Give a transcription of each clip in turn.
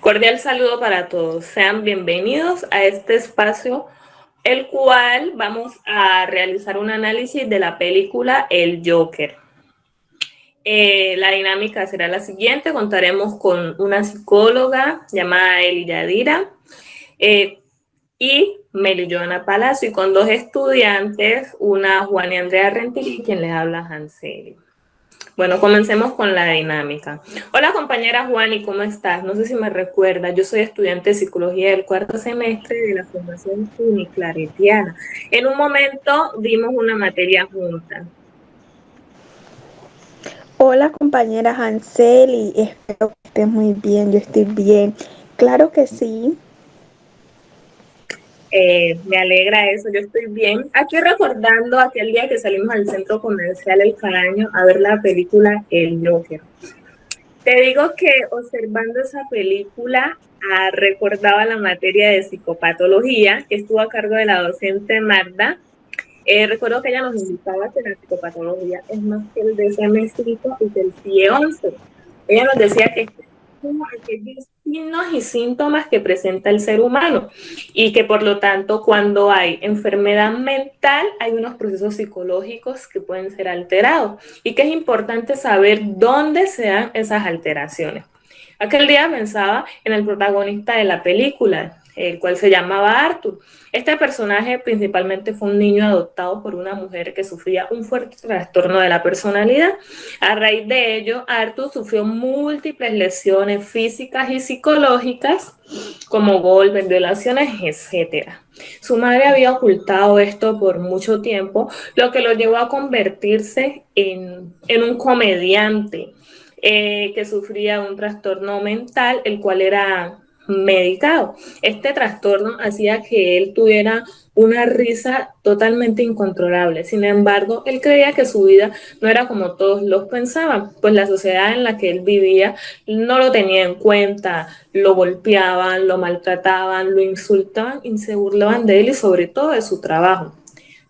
Cordial saludo para todos. Sean bienvenidos a este espacio, el cual vamos a realizar un análisis de la película El Joker. La dinámica será la siguiente. Contaremos con una psicóloga llamada Eli Yadira y Meli Joana Palacio, y con dos estudiantes, una Juan y Andrea Rentil, quien les habla Hanseli. Bueno, comencemos con la dinámica. Hola compañera Juani, ¿cómo estás? No sé si me recuerdas, yo soy estudiante de psicología del cuarto semestre de la Fundación Uniclaretiana. En un momento dimos una materia juntas. Hola compañera Hanseli, espero que estés muy bien, yo estoy bien. Claro que sí. Me alegra eso, yo estoy bien. Aquí recordando aquel día que salimos al centro comercial El Caraño a ver la película El Joker. Te digo que observando esa película recordaba la materia de psicopatología que estuvo a cargo de la docente Magda. Recuerdo que ella nos indicaba que la psicopatología es más que el DSM-5 y que el CIE-11. Ella nos decía que aquellos signos y síntomas que presenta el ser humano y que por lo tanto cuando hay enfermedad mental hay unos procesos psicológicos que pueden ser alterados y que es importante saber dónde se dan esas alteraciones. Aquel día pensaba en el protagonista de la película, el cual se llamaba Arthur. Este personaje principalmente fue un niño adoptado por una mujer que sufría un fuerte trastorno de la personalidad. A raíz de ello, Arthur sufrió múltiples lesiones físicas y psicológicas, como golpes, violaciones, etc. Su madre había ocultado esto por mucho tiempo, lo que lo llevó a convertirse en un comediante que sufría un trastorno mental, el cual era medicado. Este trastorno hacía que él tuviera una risa totalmente incontrolable. Sin embargo, él creía que su vida no era como todos los pensaban, pues la sociedad en la que él vivía no lo tenía en cuenta, lo golpeaban, lo maltrataban, lo insultaban y se burlaban de él y sobre todo de su trabajo.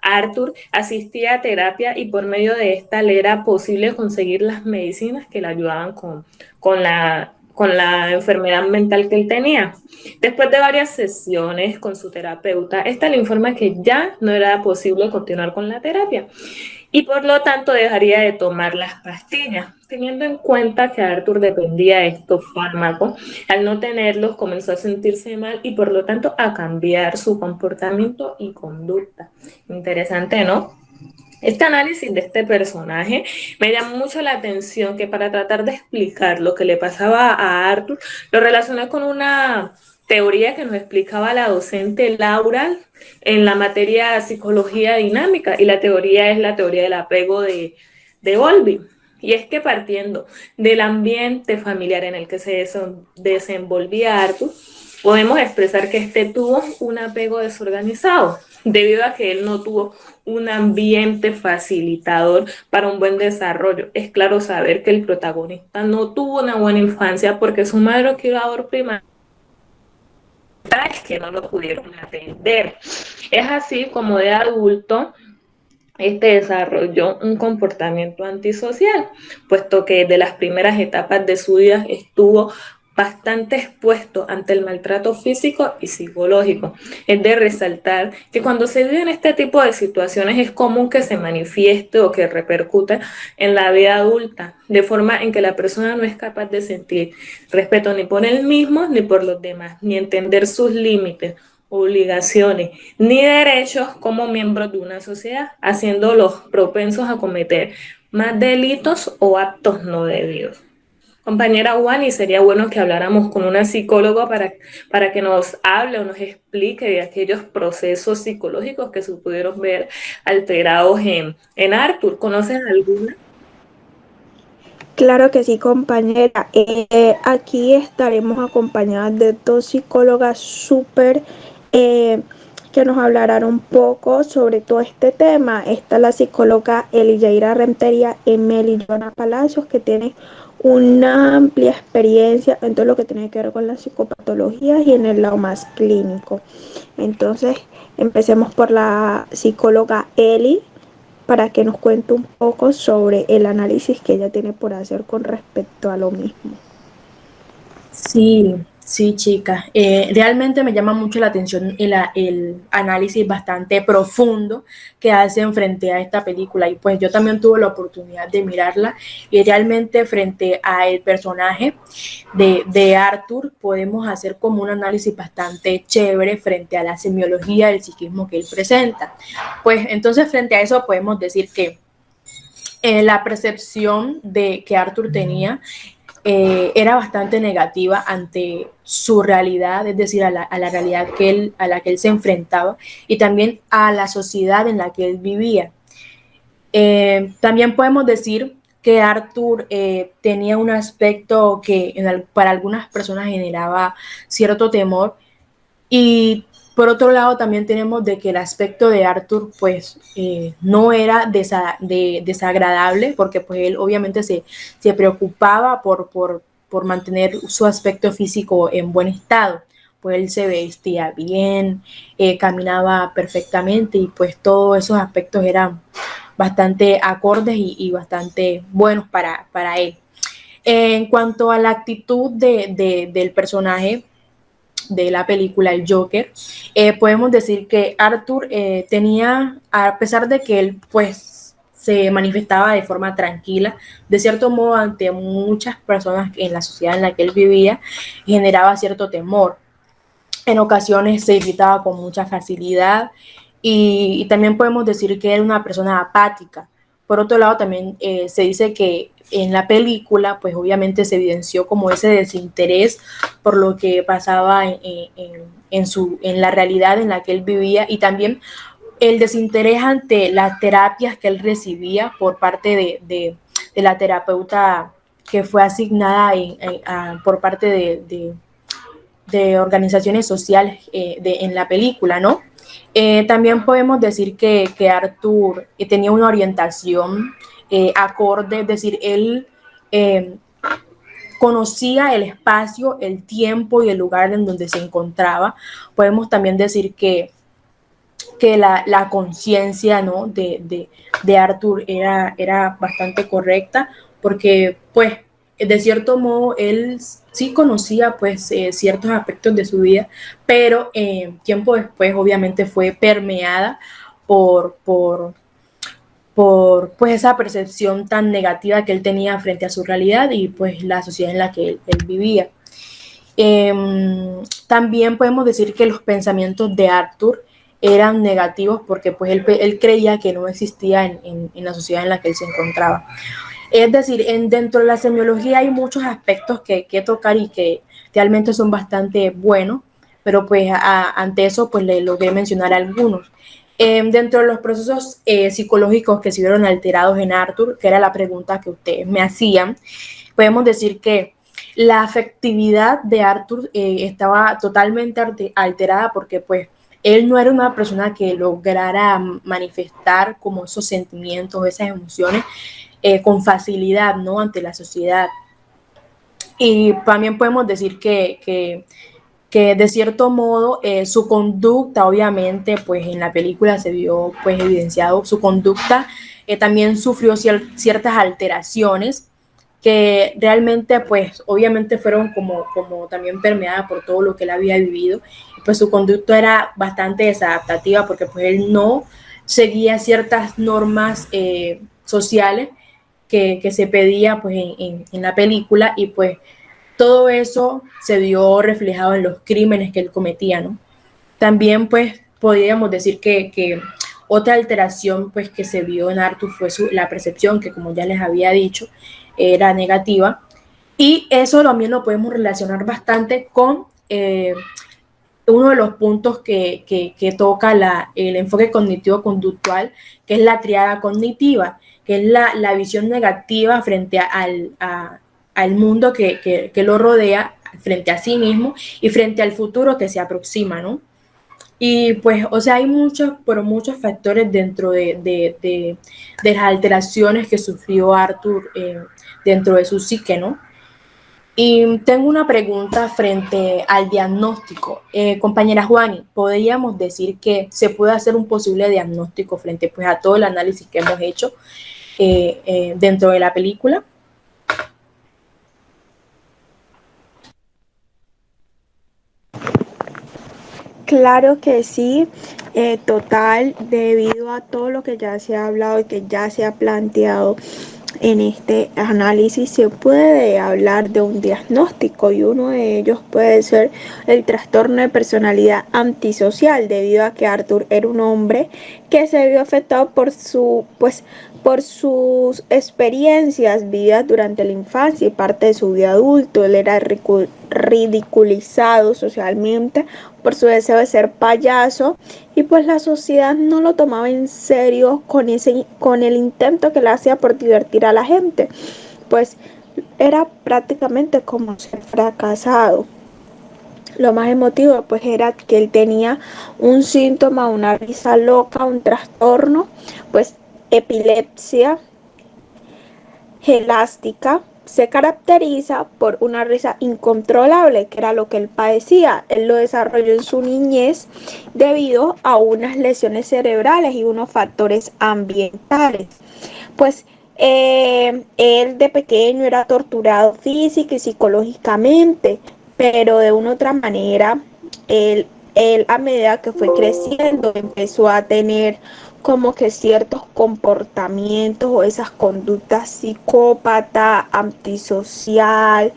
Arthur asistía a terapia y por medio de esta le era posible conseguir las medicinas que le ayudaban con la enfermedad mental que él tenía. Después de varias sesiones con su terapeuta, esta le informa que ya no era posible continuar con la terapia y por lo tanto dejaría de tomar las pastillas. Teniendo en cuenta que Arthur dependía de estos fármacos, al no tenerlos comenzó a sentirse mal y por lo tanto a cambiar su comportamiento y conducta. Interesante, ¿no? Este análisis de este personaje me llama mucho la atención que para tratar de explicar lo que le pasaba a Arthur, lo relacioné con una teoría que nos explicaba la docente Laura en la materia psicología dinámica, y la teoría es la teoría del apego de Bowlby. Y es que partiendo del ambiente familiar en el que se desenvolvía Arthur, podemos expresar que este tuvo un apego desorganizado, debido a que él no tuvo un ambiente facilitador para un buen desarrollo. Es claro saber que el protagonista no tuvo una buena infancia porque su madre o cuidador primario es que no lo pudieron atender. Es así como de adulto este desarrolló un comportamiento antisocial, puesto que de las primeras etapas de su vida estuvo bastante expuesto ante el maltrato físico y psicológico. Es de resaltar que cuando se viven este tipo de situaciones es común que se manifieste o que repercute en la vida adulta, de forma en que la persona no es capaz de sentir respeto ni por él mismo ni por los demás, ni entender sus límites, obligaciones ni derechos como miembros de una sociedad, haciéndolos propensos a cometer más delitos o actos no debidos. Compañera Wani, sería bueno que habláramos con una psicóloga para que nos hable o nos explique de aquellos procesos psicológicos que se pudieron ver alterados en Arthur. ¿Conocen alguna? Claro que sí, compañera. Aquí estaremos acompañadas de dos psicólogas súper eh, que nos hablarán un poco sobre todo este tema. Está la psicóloga Eliyaira Rentería y Meli Joana Palacios, que tiene una amplia experiencia en todo lo que tiene que ver con las psicopatologías y en el lado más clínico. Entonces, empecemos por la psicóloga Eli para que nos cuente un poco sobre el análisis que ella tiene por hacer con respecto a lo mismo. Sí. Sí, chicas, realmente me llama mucho la atención el análisis bastante profundo que hacen frente a esta película y pues yo también tuve la oportunidad de mirarla y realmente frente a el personaje de Arthur podemos hacer como un análisis bastante chévere frente a la semiología del psiquismo que él presenta. Pues entonces frente a eso podemos decir que la percepción de que Arthur tenía era bastante negativa ante su realidad, es decir, a la realidad a la que él se enfrentaba y también a la sociedad en la que él vivía. También podemos decir que Arthur tenía un aspecto que para algunas personas generaba cierto temor y por otro lado también tenemos de que el aspecto de Arthur pues no era desagradable porque pues él obviamente se preocupaba por mantener su aspecto físico en buen estado. Pues él se vestía bien, caminaba perfectamente y pues todos esos aspectos eran bastante acordes y bastante buenos para él. En cuanto a la actitud del personaje, de la película El Joker, podemos decir que Arthur tenía, a pesar de que él pues se manifestaba de forma tranquila, de cierto modo ante muchas personas en la sociedad en la que él vivía, generaba cierto temor. En ocasiones se irritaba con mucha facilidad y también podemos decir que era una persona apática. Por otro lado, también se dice que en la película, pues obviamente se evidenció como ese desinterés por lo que pasaba en la realidad en la que él vivía y también el desinterés ante las terapias que él recibía por parte de la terapeuta que fue asignada por parte de organizaciones sociales en la película, ¿no? También podemos decir que Arthur tenía una orientación acorde, es decir, él eh, conocía el espacio, el tiempo y el lugar en donde se encontraba. Podemos también decir que la conciencia, ¿no? de Arthur era bastante correcta porque pues de cierto modo él sí conocía pues ciertos aspectos de su vida, pero tiempo después obviamente fue permeada por, por, por pues esa percepción tan negativa que él tenía frente a su realidad y pues la sociedad en la que él vivía. También podemos decir que los pensamientos de Arthur eran negativos porque pues él creía que no existía en la sociedad en la que él se encontraba. Es decir, dentro de la semiología hay muchos aspectos que tocar y que realmente son bastante buenos, pero pues ante eso pues le logré mencionar algunos. Dentro de los procesos psicológicos que se vieron alterados en Arthur, que era la pregunta que ustedes me hacían, podemos decir que la afectividad de Arthur estaba totalmente alterada porque pues él no era una persona que lograra manifestar como esos sentimientos, esas emociones con facilidad, ¿no? Ante la sociedad. Y también podemos decir que de cierto modo su conducta, obviamente, pues en la película se vio pues evidenciado, su conducta también sufrió ciertas alteraciones que realmente pues obviamente fueron como también permeadas por todo lo que él había vivido, pues su conducta era bastante desadaptativa porque pues él no seguía ciertas normas sociales que se pedía pues en la película y pues todo eso se vio reflejado en los crímenes que él cometía, ¿no? También pues podríamos decir que otra alteración pues que se vio en Arthur fue la percepción que como ya les había dicho era negativa y eso también lo podemos relacionar bastante con uno de los puntos que toca el enfoque cognitivo-conductual, que es la triada cognitiva, que es la visión negativa frente al mundo que lo rodea, frente a sí mismo y frente al futuro que se aproxima, ¿no? Y pues, o sea, hay muchos factores dentro de las alteraciones que sufrió Arthur dentro de su psique, ¿no? Y tengo una pregunta frente al diagnóstico. Compañera Juani, ¿podríamos decir que se puede hacer un posible diagnóstico frente pues, a todo el análisis que hemos hecho dentro de la película? Claro que sí, total, debido a todo lo que ya se ha hablado y que ya se ha planteado en este análisis, se puede hablar de un diagnóstico y uno de ellos puede ser el trastorno de personalidad antisocial, debido a que Arthur era un hombre que se vio afectado por sus experiencias vividas durante la infancia y parte de su vida adulto. Él era ridiculizado socialmente por su deseo de ser payaso y pues la sociedad no lo tomaba en serio con el intento que le hacía por divertir a la gente, pues era prácticamente como ser fracasado. Lo más emotivo pues era que él tenía un síntoma, una risa loca, un trastorno, pues epilepsia elástica. Se caracteriza por una risa incontrolable, que era lo que él padecía. Él lo desarrolló en su niñez debido a unas lesiones cerebrales y unos factores ambientales. Pues él de pequeño era torturado física y psicológicamente, pero de una u otra manera, él a medida que fue creciendo empezó a tener como que ciertos comportamientos o esas conductas psicópata, antisocial,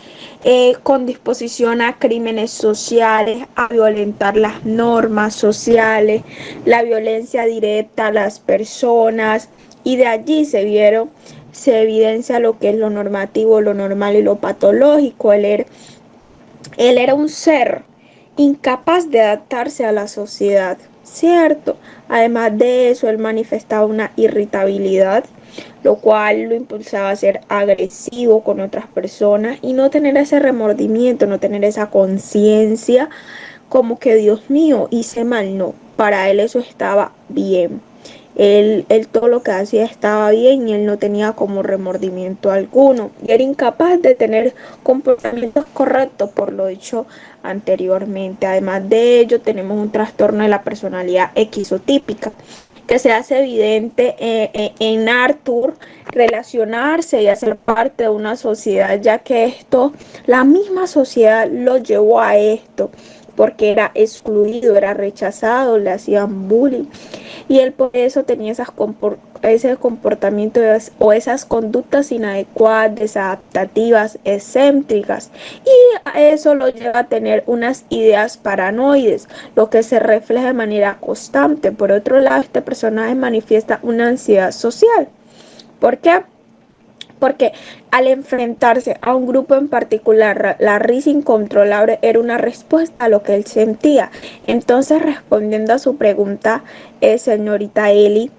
con disposición a crímenes sociales, a violentar las normas sociales, la violencia directa a las personas, y de allí se evidencia lo que es lo normativo, lo normal y lo patológico. Él era un ser incapaz de adaptarse a la sociedad, ¿cierto? Además de eso, él manifestaba una irritabilidad, lo cual lo impulsaba a ser agresivo con otras personas y no tener ese remordimiento, no tener esa conciencia como que Dios mío, hice mal. No, para él eso estaba bien. Él todo lo que hacía estaba bien y él no tenía como remordimiento alguno. Y era incapaz de tener comportamientos correctos por lo dicho anteriormente. Además de ello, tenemos un trastorno de la personalidad esquizotípica, que se hace evidente en Arthur relacionarse y hacer parte de una sociedad, ya que la misma sociedad lo llevó a esto, porque era excluido, era rechazado, le hacían bullying y él por eso tenía ese comportamiento o esas conductas inadecuadas, desadaptativas, excéntricas, y a eso lo lleva a tener unas ideas paranoides, lo que se refleja de manera constante. Por otro lado, este personaje manifiesta una ansiedad social. ¿Por qué? Porque al enfrentarse a un grupo en particular, la risa incontrolable era una respuesta a lo que él sentía. Entonces, respondiendo a su pregunta, señorita Eli,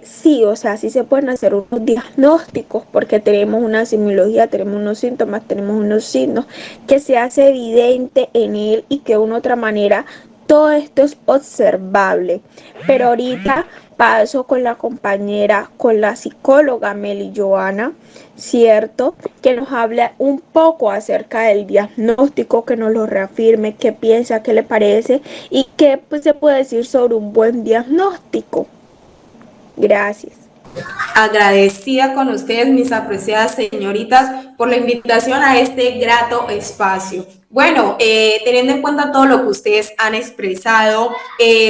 sí, o sea, sí se pueden hacer unos diagnósticos porque tenemos una semiología, tenemos unos síntomas, tenemos unos signos que se hace evidente en él y que de una u otra manera todo esto es observable. Pero ahorita paso con la compañera, con la psicóloga Meli Joana, ¿cierto? Que nos habla un poco acerca del diagnóstico, que nos lo reafirme, qué piensa, qué le parece y qué pues, se puede decir sobre un buen diagnóstico. Gracias. Agradecida con ustedes, mis apreciadas señoritas, por la invitación a este grato espacio. Bueno, teniendo en cuenta todo lo que ustedes han expresado,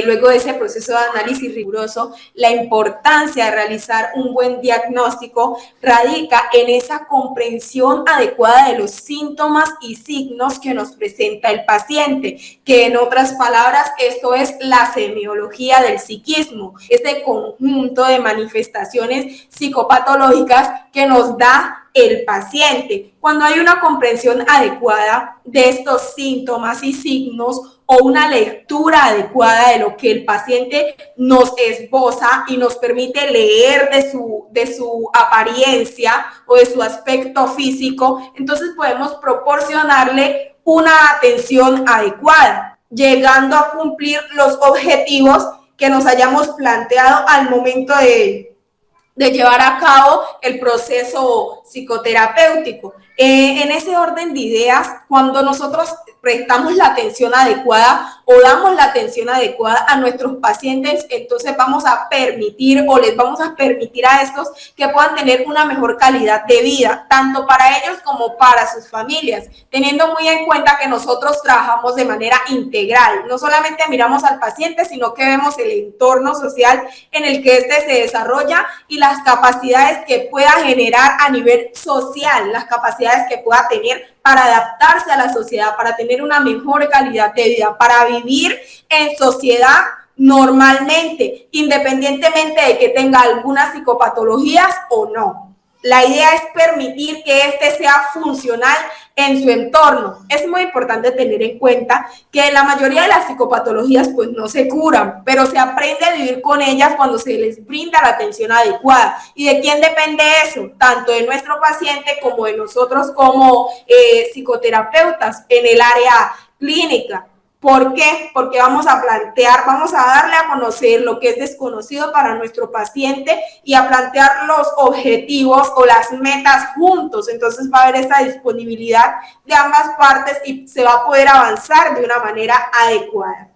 luego de ese proceso de análisis riguroso, la importancia de realizar un buen diagnóstico radica en esa comprensión adecuada de los síntomas y signos que nos presenta el paciente, que en otras palabras, esto es la semiología del psiquismo, este conjunto de manifestaciones psicopatológicas que nos da el paciente. Cuando hay una comprensión adecuada de estos síntomas y signos o una lectura adecuada de lo que el paciente nos esboza y nos permite leer de su apariencia o de su aspecto físico, entonces podemos proporcionarle una atención adecuada, llegando a cumplir los objetivos que nos hayamos planteado al momento de llevar a cabo el proceso psicoterapéutico. En ese orden de ideas, cuando nosotros prestamos la atención adecuada o damos la atención adecuada a nuestros pacientes, entonces vamos a permitir o les vamos a permitir a estos que puedan tener una mejor calidad de vida, tanto para ellos como para sus familias, teniendo muy en cuenta que nosotros trabajamos de manera integral, no solamente miramos al paciente, sino que vemos el entorno social en el que éste se desarrolla y las capacidades que pueda generar a nivel social, las capacidades que pueda tener para adaptarse a la sociedad, para tener una mejor calidad de vida, para vivir en sociedad normalmente, independientemente de que tenga algunas psicopatologías o no. La idea es permitir que este sea funcional en su entorno. Es muy importante tener en cuenta que la mayoría de las psicopatologías pues no se curan, pero se aprende a vivir con ellas cuando se les brinda la atención adecuada. ¿Y de quién depende eso? Tanto de nuestro paciente como de nosotros como psicoterapeutas en el área clínica. ¿Por qué? Porque vamos a darle a conocer lo que es desconocido para nuestro paciente y a plantear los objetivos o las metas juntos. Entonces va a haber esa disponibilidad de ambas partes y se va a poder avanzar de una manera adecuada.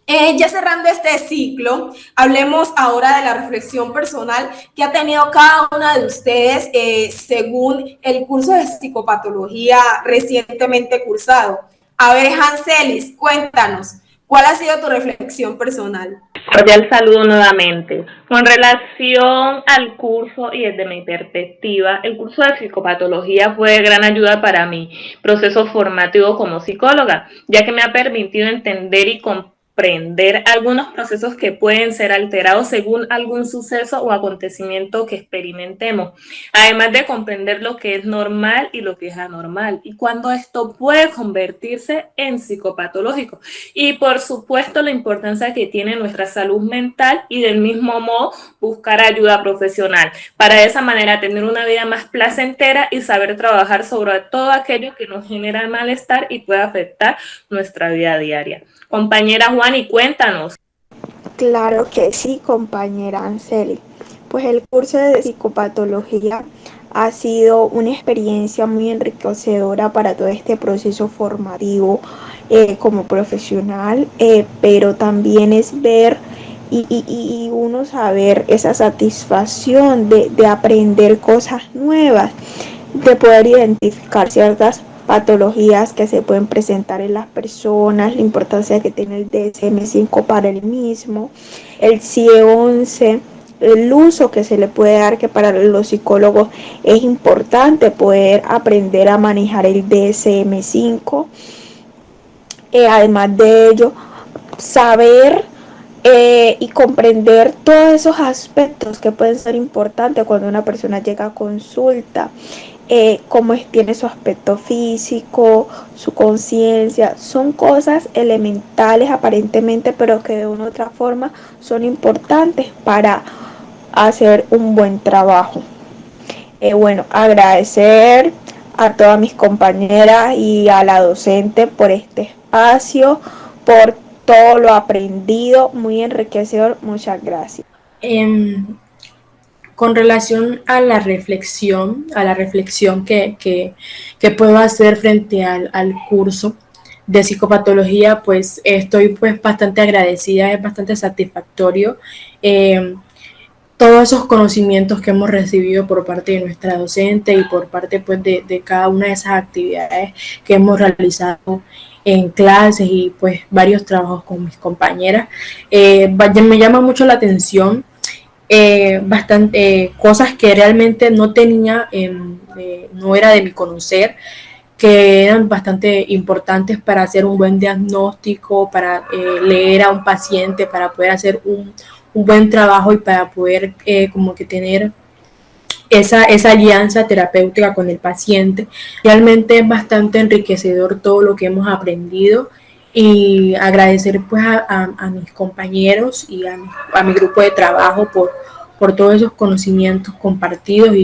Ya cerrando este ciclo, hablemos ahora de la reflexión personal que ha tenido cada una de ustedes según el curso de psicopatología recientemente cursado. A ver, Hanselis, cuéntanos, ¿cuál ha sido tu reflexión personal? Cordial saludo nuevamente. Con relación al curso y desde mi perspectiva, el curso de psicopatología fue de gran ayuda para mi proceso formativo como psicóloga, ya que me ha permitido entender y comprender algunos procesos que pueden ser alterados según algún suceso o acontecimiento que experimentemos, además de comprender lo que es normal y lo que es anormal y cuando esto puede convertirse en psicopatológico y por supuesto la importancia que tiene nuestra salud mental y del mismo modo buscar ayuda profesional para de esa manera tener una vida más placentera y saber trabajar sobre todo aquello que nos genera malestar y puede afectar nuestra vida diaria. Compañera Juani, cuéntanos. Claro que sí, compañera Anseli. Pues el curso de psicopatología ha sido una experiencia muy enriquecedora para todo este proceso formativo como profesional, pero también es ver y uno saber esa satisfacción de aprender cosas nuevas, de poder identificar ciertas patologías que se pueden presentar en las personas, la importancia que tiene el DSM-5 para el mismo, el CIE-11, el uso que se le puede dar, que para los psicólogos es importante poder aprender a manejar el DSM-5. Además de ello, saber y comprender todos esos aspectos que pueden ser importantes cuando una persona llega a consulta. Cómo tiene su aspecto físico, su conciencia, son cosas elementales aparentemente, pero que de una u otra forma son importantes para hacer un buen trabajo. Bueno, agradecer a todas mis compañeras y a la docente por este espacio, por todo lo aprendido, muy enriquecedor, muchas gracias. Con relación a la reflexión que puedo hacer frente al curso de psicopatología, pues estoy pues bastante agradecida, es bastante satisfactorio todos esos conocimientos que hemos recibido por parte de nuestra docente y por parte pues de cada una de esas actividades que hemos realizado en clases y pues varios trabajos con mis compañeras. Me llama mucho la atención cosas que realmente no tenía, no era de mi conocer, que eran bastante importantes para hacer un buen diagnóstico, para leer a un paciente, para poder hacer un buen trabajo y para poder como que tener esa alianza terapéutica con el paciente. Realmente es bastante enriquecedor todo lo que hemos aprendido y agradecer pues a mis compañeros y a mi grupo de trabajo por todos esos conocimientos compartidos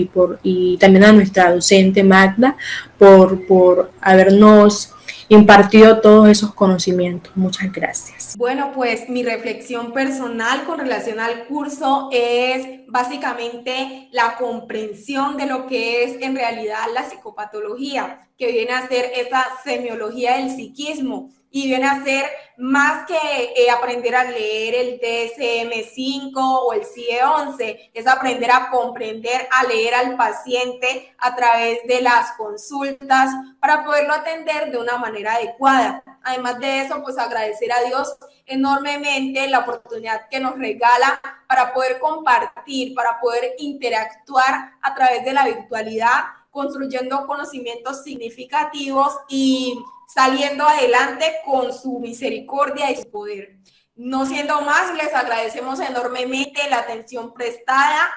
y también a nuestra docente Magda por habernos impartido todos esos conocimientos. Muchas gracias. Bueno, pues mi reflexión personal con relación al curso es básicamente la comprensión de lo que es en realidad la psicopatología, que viene a ser esa semiología del psiquismo y viene a ser más que aprender a leer el DSM-5 o el CIE-11, es aprender a comprender, a leer al paciente a través de las consultas para poderlo atender de una manera adecuada. Además de eso, pues agradecer a Dios enormemente la oportunidad que nos regala para poder compartir, para poder interactuar a través de la virtualidad, construyendo conocimientos significativos y saliendo adelante con su misericordia y su poder. No siendo más, les agradecemos enormemente la atención prestada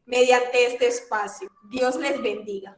mediante este espacio. Dios les bendiga.